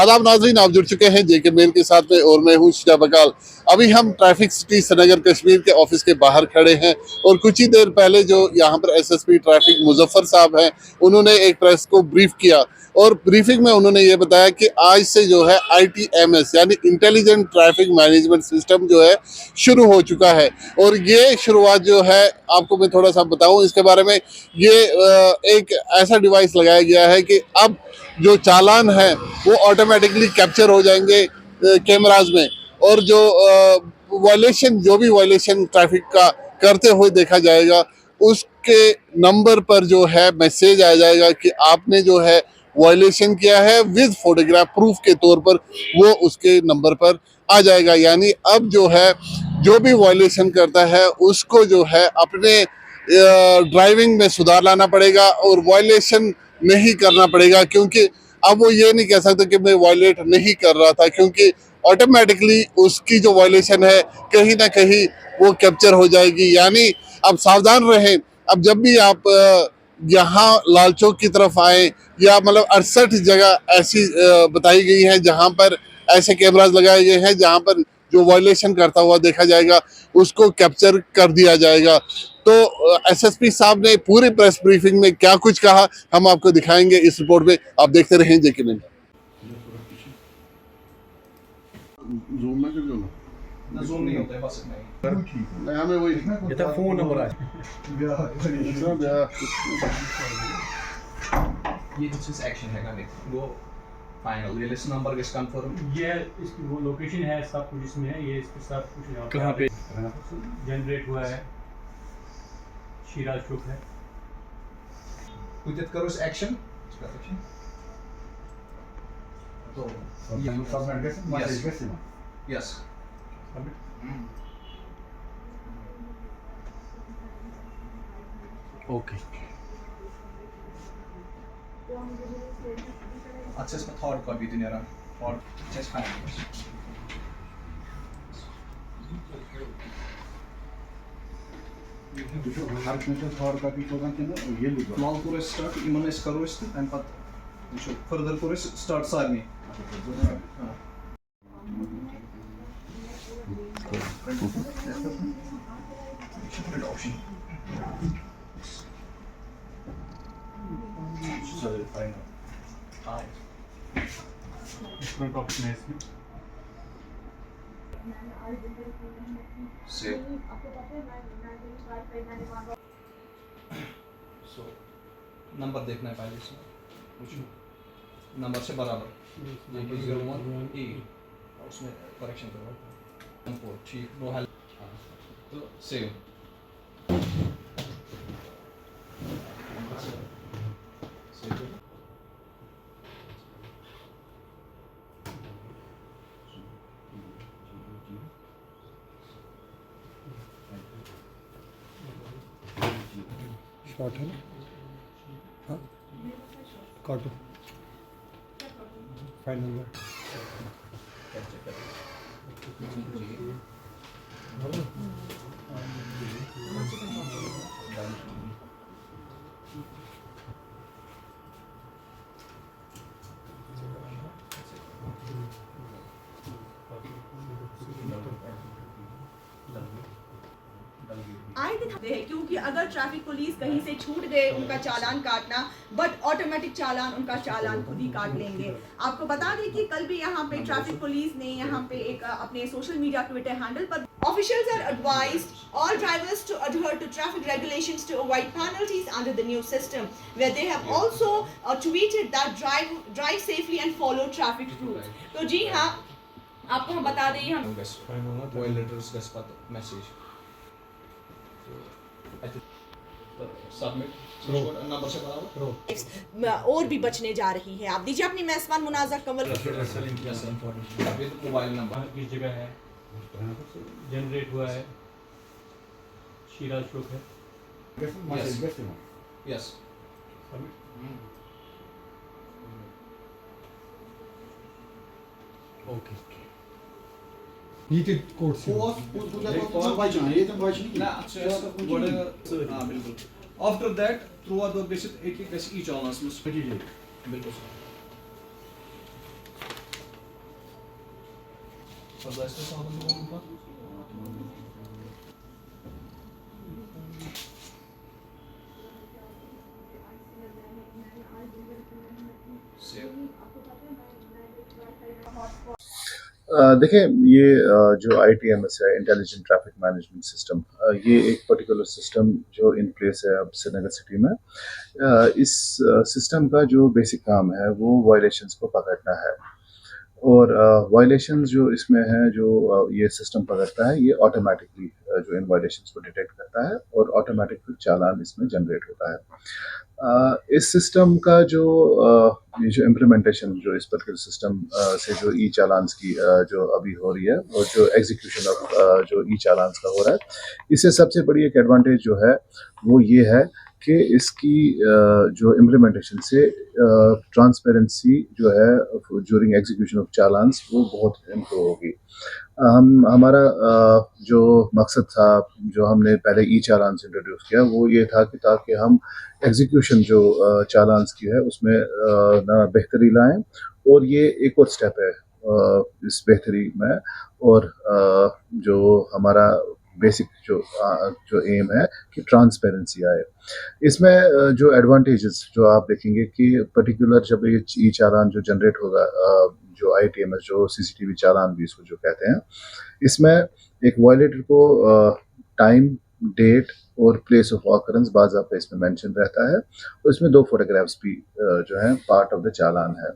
आदाब नाज़रीन, आप जुड़ चुके हैं जेके मेल के साथ में और मैं हूँ शिजा बकाल। अभी हम ट्रैफिक सिटी श्रीनगर कश्मीर के ऑफिस के बाहर खड़े हैं और कुछ ही देर पहले जो यहाँ पर एसएसपी ट्रैफिक मुजफ्फर साहब हैं, उन्होंने एक प्रेस को ब्रीफ किया और ब्रीफिंग में उन्होंने ये बताया कि आज से जो है आईटीएमएस यानी इंटेलिजेंट ट्रैफिक मैनेजमेंट सिस्टम जो है शुरू हो चुका है। और ये शुरुआत जो है, आपको मैं थोड़ा सा बताऊं इसके बारे में, ये एक ऐसा डिवाइस लगाया गया है कि अब जो चालान है वो ऑटोमेटिकली कैप्चर हो जाएंगे कैमराज में, और जो वायलेशन, जो भी वायलेशन ट्रैफिक का करते हुए देखा जाएगा, उसके नंबर पर जो है मैसेज आ जाएगा कि आपने जो है वायलेशन किया है, विद फोटोग्राफ प्रूफ के तौर पर वो उसके नंबर पर आ जाएगा। यानी अब जो है जो भी वायलेशन करता है उसको जो है अपने ड्राइविंग में सुधार लाना पड़ेगा और वायलेशन नहीं करना पड़ेगा, क्योंकि अब वो ये नहीं कह सकता कि मैं वायलेट नहीं कर रहा था, क्योंकि ऑटोमेटिकली उसकी जो वायलेशन है कहीं ना कहीं वो कैप्चर हो जाएगी। यानी अब सावधान रहें। अब जब भी आप यहाँ लाल चौक की तरफ आए, या मतलब 68 जगह ऐसी बताई गई हैं जहाँ पर ऐसे कैमराज लगाए गए हैं जहाँ पर जो वायलेशन करता हुआ देखा जाएगा उसको कैप्चर कर दिया जाएगा। तो एसएसपी साहब ने पूरी प्रेस ब्रीफिंग में क्या कुछ कहा हम आपको दिखाएंगे इस रिपोर्ट में, आप देखते रहें जेके में। जूम में क्यों ना जूम नहीं होता है बस नहीं हमें वही ये तो फोन नंबर है। ये कुछ एक्शन है का वो फाइनल ये लिस्ट नंबर किस कंफर्म ये इसकी वो लोकेशन है, सब कुछ इसमें है। ये इसके साथ कुछ यहाँ कहाँ पे जनरेट हुआ है, शीरा चौक है। कुछ करो इस एक्शन तो you submit this message yes this yes okay, अच्छा इसमें थर्ड कॉपी तो नहीं रहा थर्ड चेस्ट फाइनल हर में थर्ड कॉपी होगा कि ना ये लिखो फिलहाल करो स्टार्ट इमन इस करो इस एंड पत फर्दर करो स्टार्ट सारनी डिफरेंट ऑप्शन है इसमें। सो नंबर देखना है पहले इसमें नंबर से बराबर 01 ए उसमें करेक्शन करो ठीक नो हेल्प तो सेव शॉर्ट है ना, हाँ काटो फाइनल में। आए दिन होते हैं, क्योंकि अगर ट्रैफिक पुलिस कहीं से छूट गए उनका चालान काटना, बट ऑटोमेटिक चालान उनका चालान खुद ही काट लेंगे। आपको बता दें कि कल भी यहाँ पे ट्रैफिक पुलिस ने यहाँ पे एक अपने सोशल मीडिया ट्विटर हैंडल पर Officials are advised all drivers to adhere to traffic regulations to avoid penalties under the new system, where they have also tweeted that drive safely and follow traffic rules. तो जी हाँ, आपको हम बता दें हम violators का पता मैसेज सबमिट नंबर से बराबर और भी बचने जा रही है। आप दीजिए अपनी मेहमान मुनाज़ा कमल। मोबाइल नंबर किस जगह है जनरेट हुआ है, शीरा चौक है। यस ओके, ये कोड से after that through out the basic एक एक ई चलना बिल्कुल Was heißt das auch im Unfall? Sehr. देखिए ये जो ITMS है, इंटेलिजेंट ट्रैफिक मैनेजमेंट सिस्टम, ये एक पर्टिकुलर सिस्टम जो इन प्लेस है अब श्रीनगर सिटी में। इस सिस्टम का जो बेसिक काम है वो वायलेशंस को पकड़ना है, और वायलेशंस जो इसमें है जो ये सिस्टम पकड़ता है, ये ऑटोमेटिकली जो इन वायलेशंस को डिटेक्ट करता है और ऑटोमेटिक फिर चालान इसमें जनरेट होता है। इस सिस्टम का जो ये जो इम्प्लीमेंटेशन जो इस पर्टिकुलर सिस्टम से जो ई चालान्स की जो अभी हो रही है और जो एग्जीक्यूशन ऑफ जो ई चालान्स का हो रहा है, इससे सबसे बड़ी एक एडवांटेज जो है वो ये है कि इसकी जो इम्प्लीमेंटेशन से ट्रांसपेरेंसी जो है ड्यूरिंग एग्जीक्यूशन ऑफ चालान्स वो बहुत इम्प्रूव होगी। हमारा जो मकसद था, जो हमने पहले ई चालान्स इंट्रोड्यूस किया, वो ये था कि ताकि हम एग्जीक्यूशन जो चालान्स की है उसमें ना बेहतरी लाएं, और ये एक और स्टेप है इस बेहतरी में, और जो हमारा बेसिक जो एम है कि ट्रांसपेरेंसी आए इसमें। जो एडवांटेजेस जो आप देखेंगे कि पर्टिकुलर जब ये ई चालान जो जनरेट होगा, जो ITMS जो CCTV चालान भी इसको जो कहते हैं, इसमें एक वायलेटर को टाइम, डेट और प्लेस ऑफ ऑकरेंस बाज़ाब्ता इसमें मेंशन रहता है, और इसमें 2 फोटोग्राफ्स भी जो हैं पार्ट ऑफ द चालान है।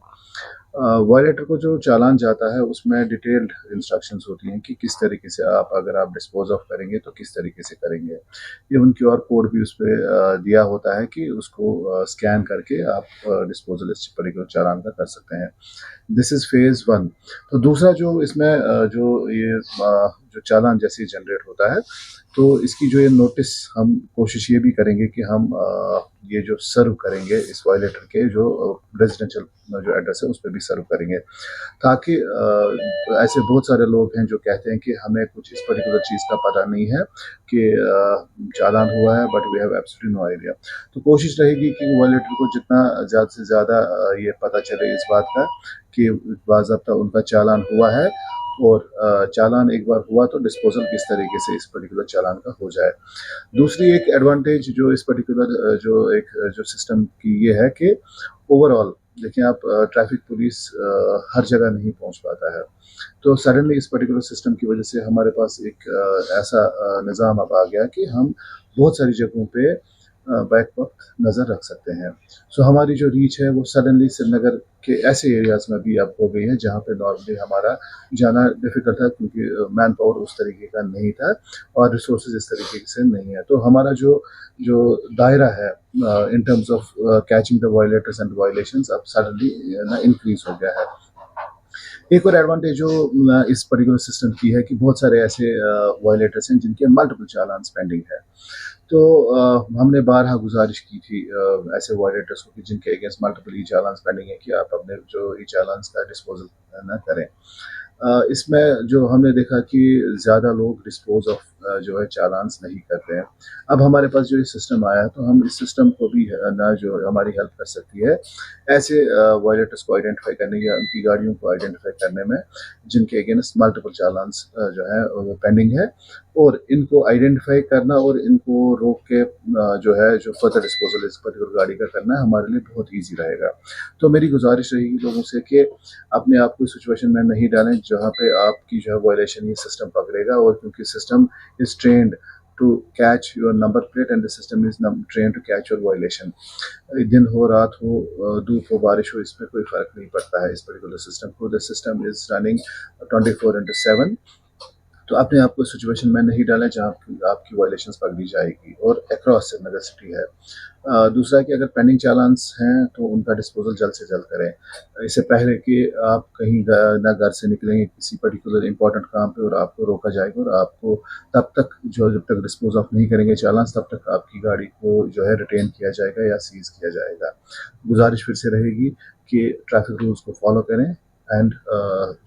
वायलेटर को जो चालान जाता है उसमें डिटेल्ड इंस्ट्रक्शंस होती हैं कि किस तरीके से अगर आप डिस्पोज ऑफ करेंगे तो किस तरीके से करेंगे। इवन QR कोड भी उस पर दिया होता है कि उसको स्कैन करके आप डिस्पोजल इस पर्टिकुलर चालान का कर सकते हैं। This is phase 1। तो दूसरा जो इसमें जो ये जो चालान जैसे जनरेट होता है, तो इसकी जो ये नोटिस हम कोशिश ये भी करेंगे कि हम ये जो सर्व करेंगे इस वायलेटर के जो रेजिडेंशियल जो एड्रेस है उस पर भी सर्व करेंगे, ताकि ऐसे बहुत सारे लोग हैं जो कहते हैं कि हमें कुछ इस पर्टिकुलर चीज़ का पता नहीं है कि चालान हुआ है, but we have absolutely no idea. तो कोशिश रहेगी कि वायलेटर को जितना ज़्यादा से ज़्यादा ये पता चले इस बात का कि बाज़ाब्ता उनका चालान हुआ है, और चालान एक बार हुआ तो डिस्पोजल किस तरीके से इस पर्टिकुलर चालान का हो जाए। दूसरी एक एडवांटेज जो इस पर्टिकुलर जो सिस्टम की ये है कि ओवरऑल देखिए आप, ट्रैफिक पुलिस हर जगह नहीं पहुंच पाता है, तो सडनली इस पर्टिकुलर सिस्टम की वजह से हमारे पास एक ऐसा निज़ाम अब आ गया कि हम बहुत सारी जगहों पे बैक वक्त नज़र रख सकते हैं। सो हमारी जो रीच है वो सडनली श्रीनगर के ऐसे एरियाज़ में भी अब हो गई है जहाँ पे नॉर्मली हमारा जाना डिफ़िकल्ट था, क्योंकि मैन पावर उस तरीके का नहीं था और रिसोर्सेज इस तरीके से नहीं है। तो हमारा जो दायरा है in terms of catching the violators and violations अब सडनली ना इंक्रीज हो गया है। एक और एडवांटेज जो इस पर्टिकुलर सिस्टम की है कि बहुत सारे ऐसे वायलेटर्स हैं जिनके मल्टीपल चालान पेंडिंग है। तो हमने बारहा गुजारिश की थी ऐसे वायलेटर्स को कि जिनके अगेंस्ट मल्टीपल ई चालान पेंडिंग है कि आप अपने जो ई चालान का डिस्पोजल न करें। इसमें जो हमने देखा कि ज़्यादा लोग डिस्पोज ऑफ जो है चालान्स नहीं करते हैं। अब हमारे पास जो ये सिस्टम आया है, तो हम इस सिस्टम को भी ना जो हमारी हेल्प कर सकती है ऐसे वायलेटर्स को आइडेंटिफाई करने या उनकी गाड़ियों को आइडेंटिफाई करने में जिनके अगेंस्ट मल्टीपल चालान्स जो है वो पेंडिंग है, और इनको आइडेंटिफाई करना और इनको रोक के जो है जो फर्दर डिस्पोजल इस पर्टिकुलर गाड़ी का करना हमारे लिए बहुत ईजी रहेगा। तो मेरी गुजारिश रहेगी लोगों से कि अपने आप को सिचुएशन में नहीं डालें जहाँ पे आपकी जो है वायलेशन ये सिस्टम पकड़ेगा, और क्योंकि system is trend to catch your number plate and the system is trained to catch your violation। दिन हो, रात हो, धूप हो, बारिश हो, इसमें कोई फ़र्क नहीं पड़ता है इस पर्टिकुलर सिस्टम को। The system is running 24/7। तो अपने आप को सिचुएशन में नहीं डालें जहाँ आपकी वायलेशंस पकड़ी जाएगी, और अक्रॉस श्रीनगर सिटी है। दूसरा कि अगर पेंडिंग चालान्स हैं तो उनका डिस्पोजल जल्द से जल्द करें, इससे पहले कि आप कहीं ना घर से निकलेंगे किसी पर्टिकुलर इंपॉर्टेंट काम पे और आपको रोका जाएगा, और आपको तब तक जब तक डिस्पोज ऑफ नहीं करेंगे चालान्स, तब तक आपकी गाड़ी को जो है रिटेन किया जाएगा या सीज़ किया जाएगा। गुजारिश फिर से रहेगी कि ट्रैफिक रूल्स को फॉलो करें, एंड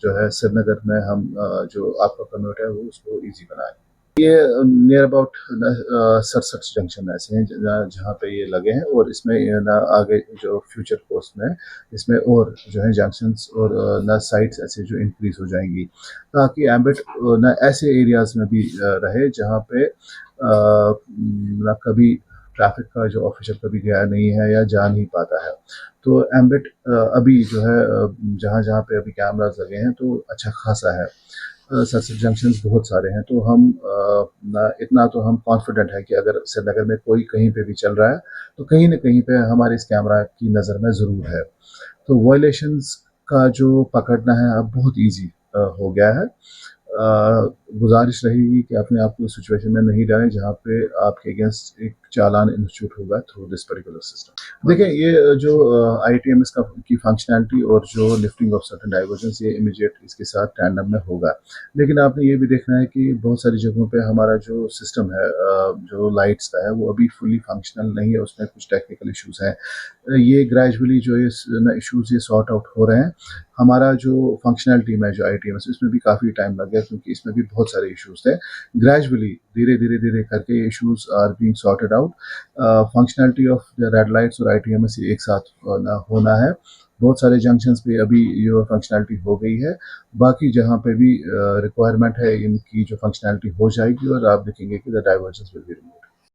जो है श्रीनगर में हम जो आपका कम्यूट है वो उसको ईजी बनाएं। ये नियर अबाउट 67 जंक्शन ऐसे हैं जहाँ पे ये लगे हैं, और इसमें ना आगे जो फ्यूचर कोर्स में इसमें और जो है जंक्शंस और ना साइट्स ऐसे जो इंक्रीज हो जाएंगी, ताकि एम्बिट ना ऐसे एरियाज में भी रहे जहाँ पे ना कभी ट्रैफिक का जो ऑफिसर कभी गया नहीं है या जा नहीं पाता है। तो एम्बिट अभी जो है जहाँ जहाँ पे अभी कैमराज लगे हैं तो अच्छा खासा है। सरसद जंक्शंस बहुत सारे हैं, तो हम इतना तो हम कॉन्फिडेंट है कि अगर श्रीनगर में कोई कहीं पे भी चल रहा है तो कहीं न कहीं पे हमारे इस कैमरा की नज़र में ज़रूर है। तो वायलेशंस का जो पकड़ना है अब बहुत ईज़ी हो गया है। गुज़ारिश रहेगी कि अपने आप को सिचुएशन में नहीं डालें जहाँ पे आपके अगेंस्ट एक चालान इंस्टीट्यूट होगा थ्रू दिस पर्टिकुलर सिस्टम। देखिए, ये जो ITMS का की फंक्शनैलिटी और जो लिफ्टिंग ऑफ सर्टेन डाइवर्जंस, ये इमीडिएट इसके साथ टैंडम में होगा। लेकिन आपने ये भी देखना है कि बहुत सारी जगहों पे हमारा जो सिस्टम है जो लाइट्स का है वो अभी फुली फंक्शनल नहीं है, उसमें कुछ टेक्निकल इश्यूज़ हैं। ये ग्रेजुअली जो ये इश्यूज़ ये सॉर्ट आउट हो रहे हैं। हमारा जो फंक्शनैलिटी में जो ITMS इसमें भी काफ़ी टाइम लग गया, क्योंकि इसमें भी बहुत सारे इश्यूज़ थे। ग्रेजुअली धीरे धीरे करके issues are being sorted out. Functionality of the red lights और ITMS एक साथ होना है। बहुत सारे जंक्शंस पे अभी ये फंक्शनैलिटी हो गई है। बाकी जहाँ पे भी रिक्वायरमेंट है इनकी जो फंक्शनैलिटी हो जाएगी और आप देखेंगे कि the divergence will be removed.